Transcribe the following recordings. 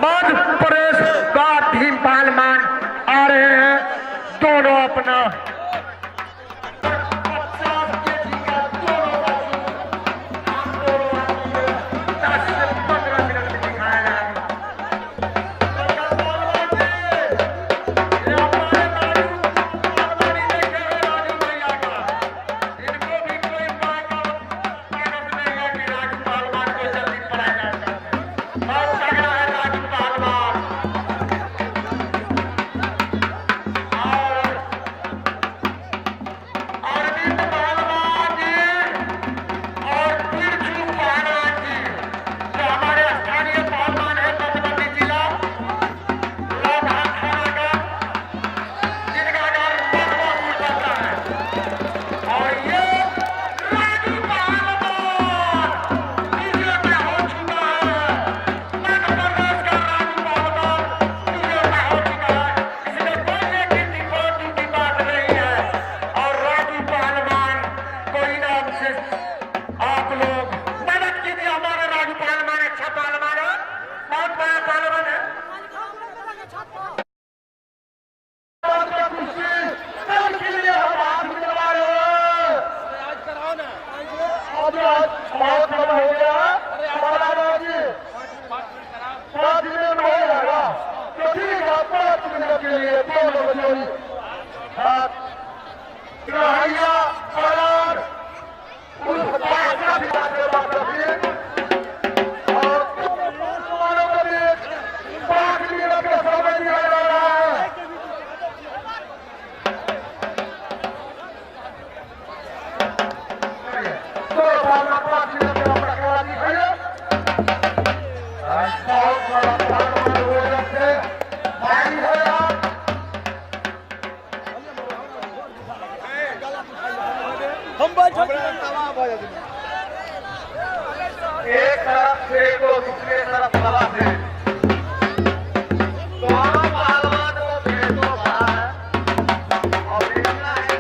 मध्य प्रदेश का टीम पहलवान आ रहे हैं, दोनों अपना एक तरफ से तो दूसरे तरफ हवा से दोनों पहलवान को भेद तो भरा है और देखना है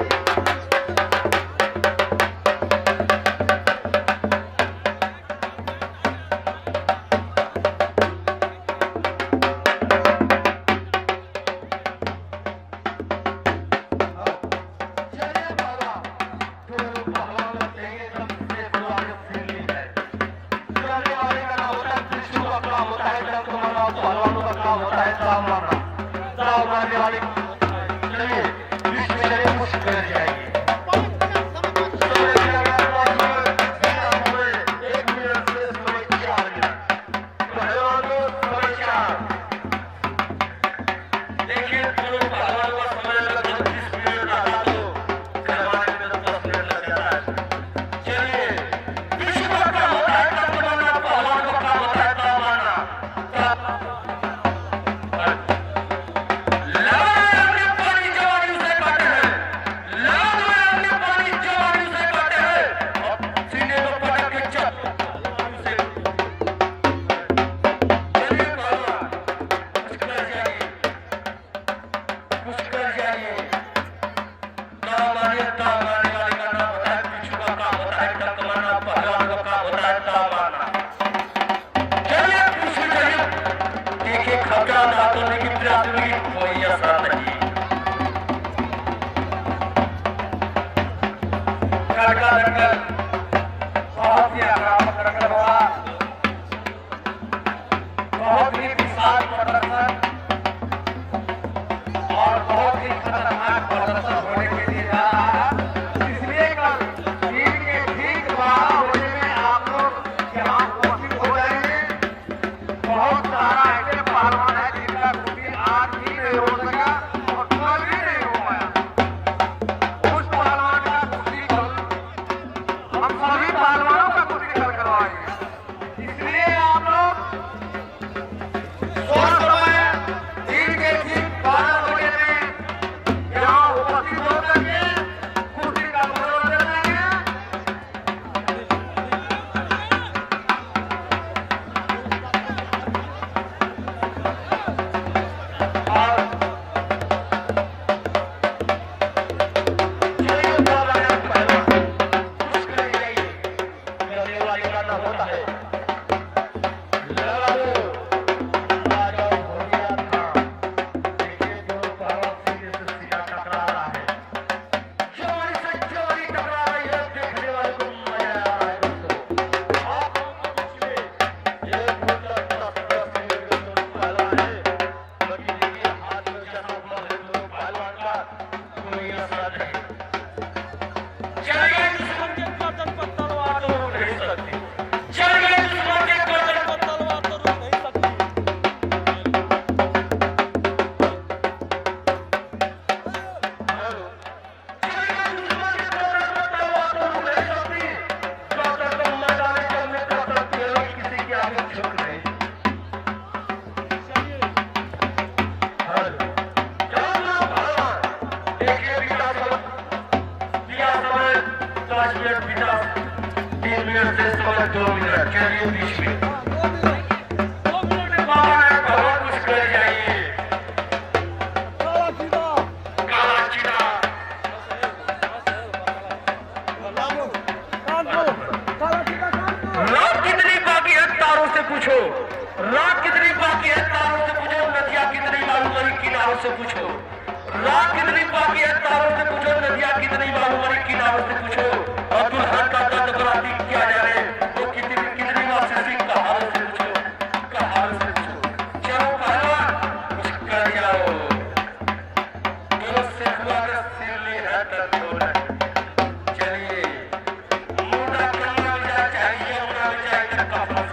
बहुत ही आक्रामक दंगल हुआ, बहुत ही विशाल प्रदर्शन और बहुत ही खतरनाक प्रदर्शन होने के लिए जा रहा है। इसलिए कल टीम के ठीक 12 बजे में आप लोग यहाँ उपस्थित हो जाएंगे। बहुत सारा ऐसे पहलवान है जिनका कुछ आज ही नहीं हो सका और कल भी नहीं हो पाया। उस पहलवान का कुछ हम सभी पहलवानों का कुछ निकल करवाएंगे। इसलिए आप लोग सोच समय दिन के ठीक 12 बजे में यहाँ उपस्थित हो करके कुर्सी का मनोरंजन लेंगे। होता है 2 मिनट चलिए बीच में मार बहुत कुछ कर जाइए काला चीना रात कितनी बाकी है तारों से पूछो रात कितनी बाकी है तारों से पूछो नदियां कितनी मालूम किनारों से पूछो रात कितनी बाकी है तारों से पूछो नदियां कितनी मालूम किनारों से पूछो और दुल्हन का दर्द बराती क्या जाने वो कितनी बार से सिंह कहारों से पूछो कहारों से पूछो चलो पहलवान कुछ कर जाओ दोस्त से हुआ का सिर ले है तत्तोड़ चलिए मुंडा कलमा चाहिए मुंडा चाहिए कपड़ा